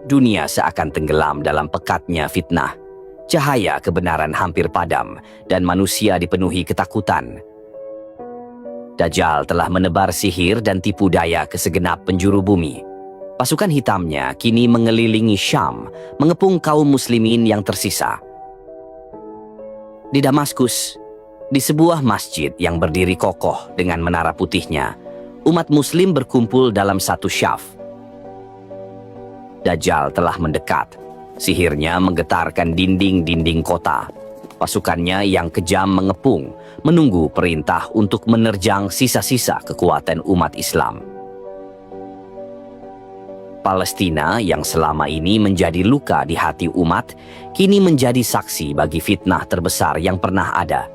Dunia seakan tenggelam dalam pekatnya fitnah. Cahaya kebenaran hampir padam dan manusia dipenuhi ketakutan. Dajjal telah menebar sihir dan tipu daya ke segenap penjuru bumi. Pasukan hitamnya kini mengelilingi Syam, mengepung kaum muslimin yang tersisa. Di Damaskus, di sebuah masjid yang berdiri kokoh dengan menara putihnya, umat muslim berkumpul dalam satu syaf. Dajjal telah mendekat. Sihirnya menggetarkan dinding-dinding kota. Pasukannya yang kejam mengepung, menunggu perintah untuk menerjang sisa-sisa kekuatan umat Islam. Palestina yang selama ini menjadi luka di hati umat, kini menjadi saksi bagi fitnah terbesar yang pernah ada.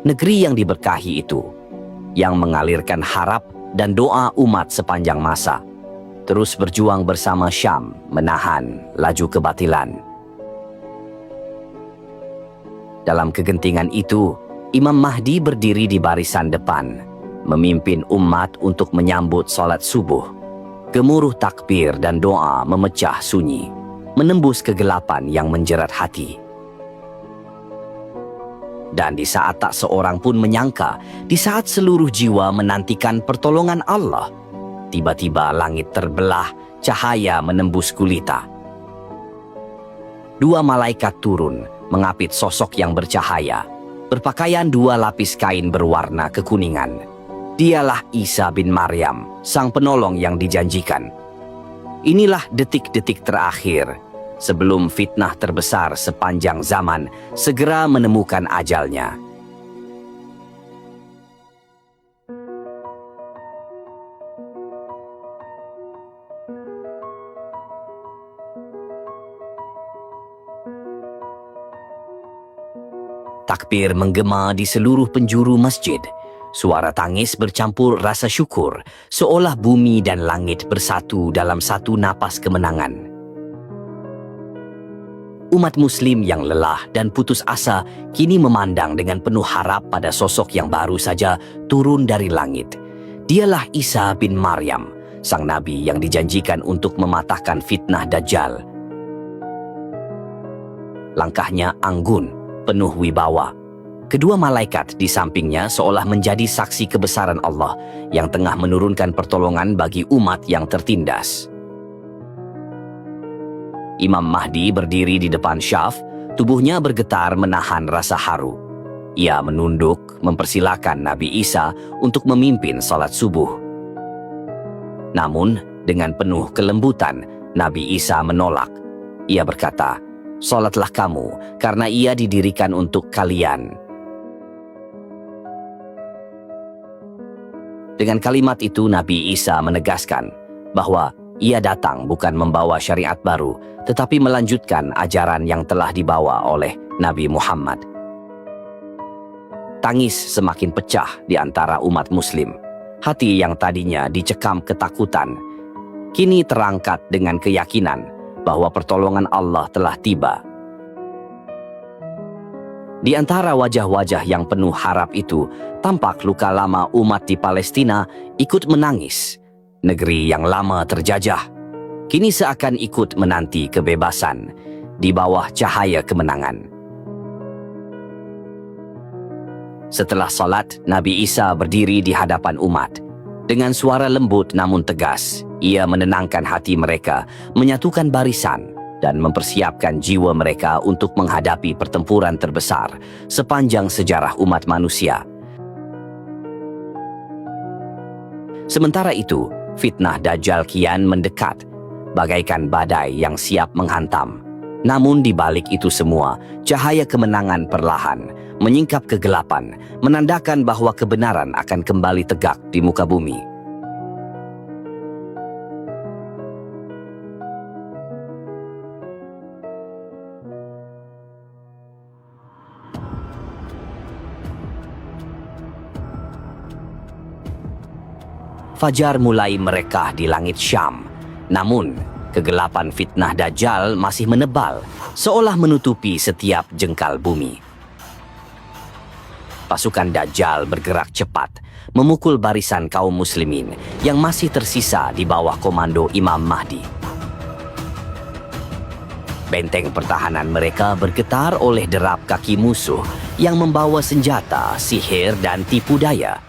Negeri yang diberkahi itu, yang mengalirkan harap dan doa umat sepanjang masa, terus berjuang bersama Syam menahan laju kebatilan. Dalam kegentingan itu, Imam Mahdi berdiri di barisan depan, memimpin umat untuk menyambut sholat subuh. Gemuruh takbir dan doa memecah sunyi, menembus kegelapan yang menjerat hati. Dan di saat tak seorang pun menyangka, di saat seluruh jiwa menantikan pertolongan Allah, tiba-tiba langit terbelah, cahaya menembus gulita. Dua malaikat turun, mengapit sosok yang bercahaya, berpakaian dua lapis kain berwarna kekuningan. Dialah Isa bin Maryam, sang penolong yang dijanjikan. Inilah detik-detik terakhir, sebelum fitnah terbesar sepanjang zaman segera menemukan ajalnya. Takbir menggema di seluruh penjuru masjid. Suara tangis bercampur rasa syukur, seolah bumi dan langit bersatu dalam satu napas kemenangan. Umat muslim yang lelah dan putus asa kini memandang dengan penuh harap pada sosok yang baru saja turun dari langit. Dialah Isa bin Maryam, sang nabi yang dijanjikan untuk mematahkan fitnah Dajjal. Langkahnya anggun, penuh wibawa. Kedua malaikat di sampingnya seolah menjadi saksi kebesaran Allah yang tengah menurunkan pertolongan bagi umat yang tertindas. Imam Mahdi berdiri di depan syaf, tubuhnya bergetar menahan rasa haru. Ia menunduk mempersilakan Nabi Isa untuk memimpin salat subuh. Namun, dengan penuh kelembutan, Nabi Isa menolak. Ia berkata, "Salatlah kamu, karena ia didirikan untuk kalian." Dengan kalimat itu Nabi Isa menegaskan bahwa ia datang bukan membawa syariat baru, tetapi melanjutkan ajaran yang telah dibawa oleh Nabi Muhammad. Tangis semakin pecah di antara umat muslim. Hati yang tadinya dicekam ketakutan, kini terangkat dengan keyakinan bahwa pertolongan Allah telah tiba. Di antara wajah-wajah yang penuh harap itu, tampak luka lama umat di Palestina ikut menangis. Negeri yang lama terjajah, kini seakan ikut menanti kebebasan di bawah cahaya kemenangan. Setelah salat, Nabi Isa berdiri di hadapan umat. Dengan suara lembut namun tegas, ia menenangkan hati mereka, menyatukan barisan, dan mempersiapkan jiwa mereka untuk menghadapi pertempuran terbesar sepanjang sejarah umat manusia. Sementara itu, fitnah Dajjal kian mendekat, bagaikan badai yang siap menghantam. Namun di balik itu semua, cahaya kemenangan perlahan menyingkap kegelapan, menandakan bahwa kebenaran akan kembali tegak di muka bumi. Fajar mulai merekah di langit Syam. Namun, kegelapan fitnah Dajjal masih menebal, seolah menutupi setiap jengkal bumi. Pasukan Dajjal bergerak cepat, memukul barisan kaum muslimin yang masih tersisa di bawah komando Imam Mahdi. Benteng pertahanan mereka bergetar oleh derap kaki musuh yang membawa senjata, sihir, dan tipu daya.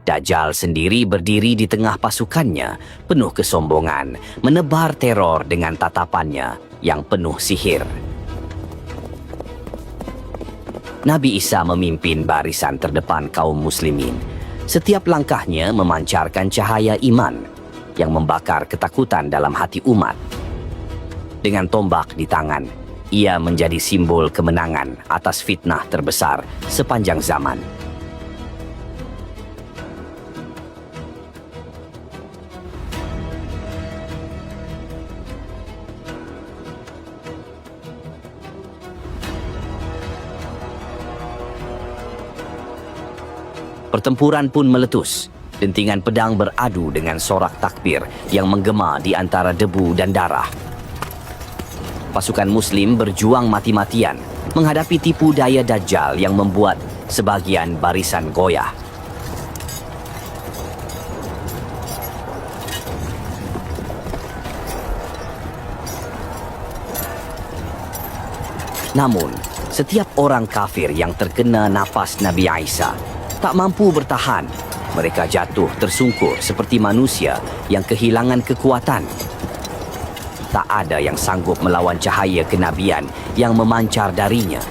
Dajjal sendiri berdiri di tengah pasukannya, penuh kesombongan, menebar teror dengan tatapannya yang penuh sihir. Nabi Isa memimpin barisan terdepan kaum muslimin. Setiap langkahnya memancarkan cahaya iman yang membakar ketakutan dalam hati umat. Dengan tombak di tangan, ia menjadi simbol kemenangan atas fitnah terbesar sepanjang zaman. Pertempuran pun meletus. Dentingan pedang beradu dengan sorak takbir yang menggema di antara debu dan darah. Pasukan Muslim berjuang mati-matian menghadapi tipu daya Dajjal yang membuat sebagian barisan goyah. Namun, setiap orang kafir yang terkena nafas Nabi Isa tak mampu bertahan. Mereka jatuh tersungkur seperti manusia yang kehilangan kekuatan. Tak ada yang sanggup melawan cahaya kenabian yang memancar darinya.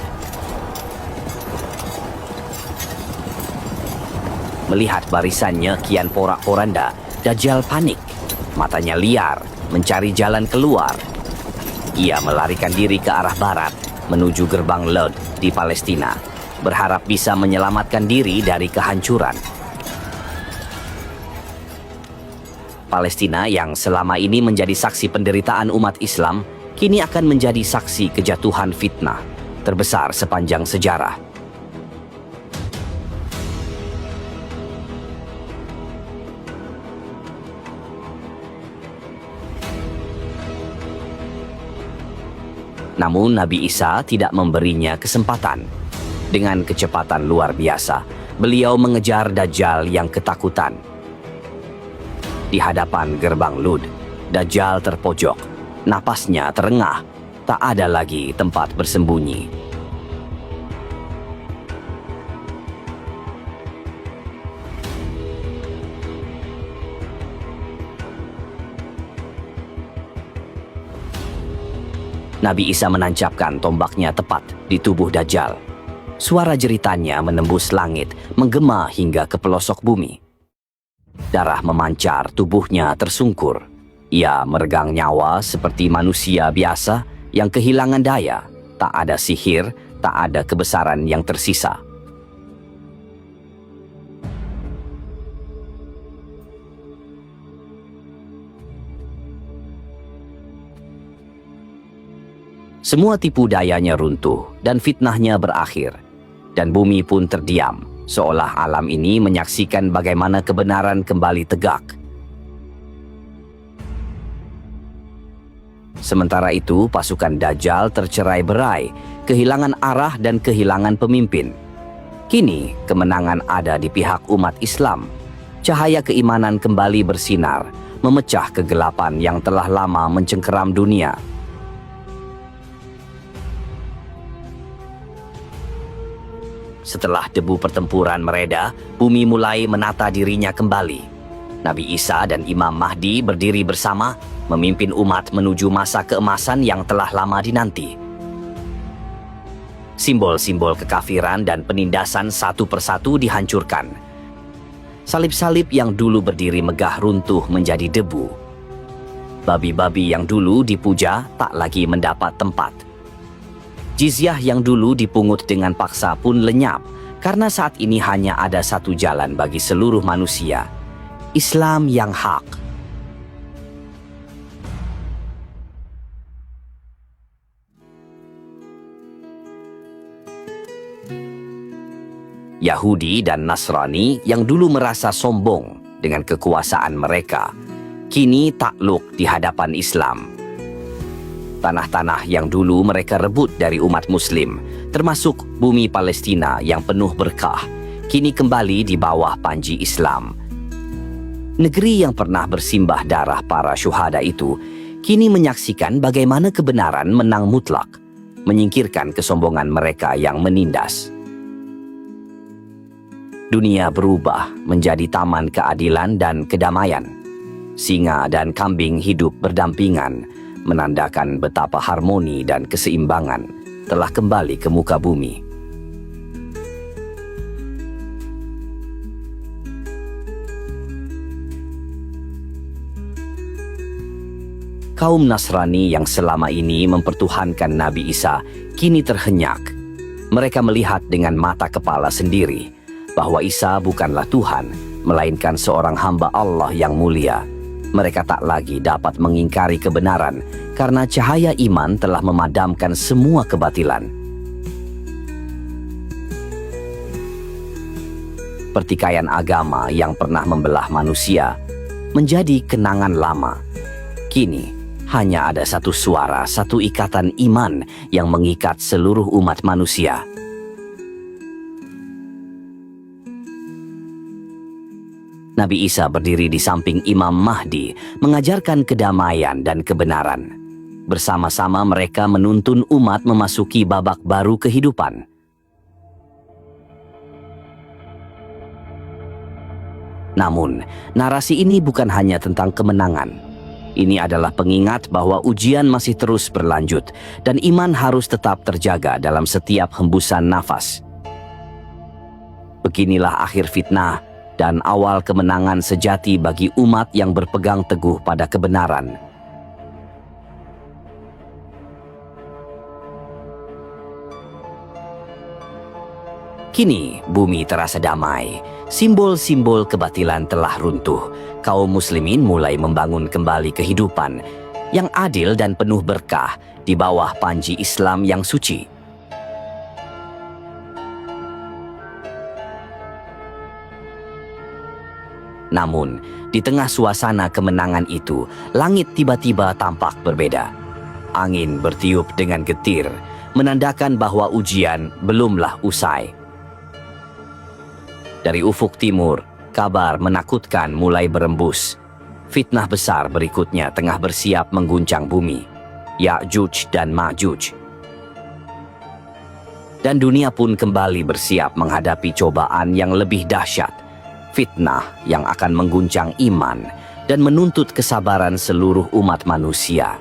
Melihat barisannya kian porak-poranda, Dajjal panik. Matanya liar, mencari jalan keluar. Ia melarikan diri ke arah barat, menuju gerbang Lod di Palestina, berharap bisa menyelamatkan diri dari kehancuran. Palestina yang selama ini menjadi saksi penderitaan umat Islam, kini akan menjadi saksi kejatuhan fitnah terbesar sepanjang sejarah. Namun Nabi Isa tidak memberinya kesempatan. Dengan kecepatan luar biasa, beliau mengejar Dajjal yang ketakutan. Di hadapan gerbang Lud, Dajjal terpojok, napasnya terengah, tak ada lagi tempat bersembunyi. Nabi Isa menancapkan tombaknya tepat di tubuh Dajjal. Suara jeritannya menembus langit, menggema hingga ke pelosok bumi. Darah memancar, tubuhnya tersungkur. Ia meregang nyawa seperti manusia biasa yang kehilangan daya. Tak ada sihir, tak ada kebesaran yang tersisa. Semua tipu dayanya runtuh dan fitnahnya berakhir. Dan bumi pun terdiam, seolah alam ini menyaksikan bagaimana kebenaran kembali tegak. Sementara itu, pasukan Dajjal tercerai-berai, kehilangan arah dan kehilangan pemimpin. Kini, kemenangan ada di pihak umat Islam. Cahaya keimanan kembali bersinar, memecah kegelapan yang telah lama mencengkeram dunia. Setelah debu pertempuran mereda, bumi mulai menata dirinya kembali. Nabi Isa dan Imam Mahdi berdiri bersama, memimpin umat menuju masa keemasan yang telah lama dinanti. Simbol-simbol kekafiran dan penindasan satu persatu dihancurkan. Salib-salib yang dulu berdiri megah runtuh menjadi debu. Babi-babi yang dulu dipuja tak lagi mendapat tempat. Jizyah yang dulu dipungut dengan paksa pun lenyap, karena saat ini hanya ada satu jalan bagi seluruh manusia, Islam yang hak. Yahudi dan Nasrani yang dulu merasa sombong dengan kekuasaan mereka, kini takluk di hadapan Islam. Tanah-tanah yang dulu mereka rebut dari umat Muslim, termasuk bumi Palestina yang penuh berkah, kini kembali di bawah panji Islam. Negeri yang pernah bersimbah darah para syuhada itu, kini menyaksikan bagaimana kebenaran menang mutlak, menyingkirkan kesombongan mereka yang menindas. Dunia berubah menjadi taman keadilan dan kedamaian. Singa dan kambing hidup berdampingan, menandakan betapa harmoni dan keseimbangan telah kembali ke muka bumi. Kaum Nasrani yang selama ini mempertuhankan Nabi Isa kini terhenyak. Mereka melihat dengan mata kepala sendiri bahwa Isa bukanlah Tuhan, melainkan seorang hamba Allah yang mulia. Mereka tak lagi dapat mengingkari kebenaran karena cahaya iman telah memadamkan semua kebatilan. Pertikaian agama yang pernah membelah manusia menjadi kenangan lama. Kini, hanya ada satu suara, satu ikatan iman yang mengikat seluruh umat manusia. Nabi Isa berdiri di samping Imam Mahdi, mengajarkan kedamaian dan kebenaran. Bersama-sama mereka menuntun umat memasuki babak baru kehidupan. Namun, narasi ini bukan hanya tentang kemenangan. Ini adalah pengingat bahwa ujian masih terus berlanjut dan iman harus tetap terjaga dalam setiap hembusan nafas. Beginilah akhir fitnah dan awal kemenangan sejati bagi umat yang berpegang teguh pada kebenaran. Kini bumi terasa damai, simbol-simbol kebatilan telah runtuh. Kaum muslimin mulai membangun kembali kehidupan yang adil dan penuh berkah di bawah panji Islam yang suci. Namun, di tengah suasana kemenangan itu, langit tiba-tiba tampak berbeda. Angin bertiup dengan getir, menandakan bahwa ujian belumlah usai. Dari ufuk timur, kabar menakutkan mulai berembus. Fitnah besar berikutnya tengah bersiap mengguncang bumi, Ya'juj dan Ma'juj. Dan dunia pun kembali bersiap menghadapi cobaan yang lebih dahsyat, fitnah yang akan mengguncang iman dan menuntut kesabaran seluruh umat manusia.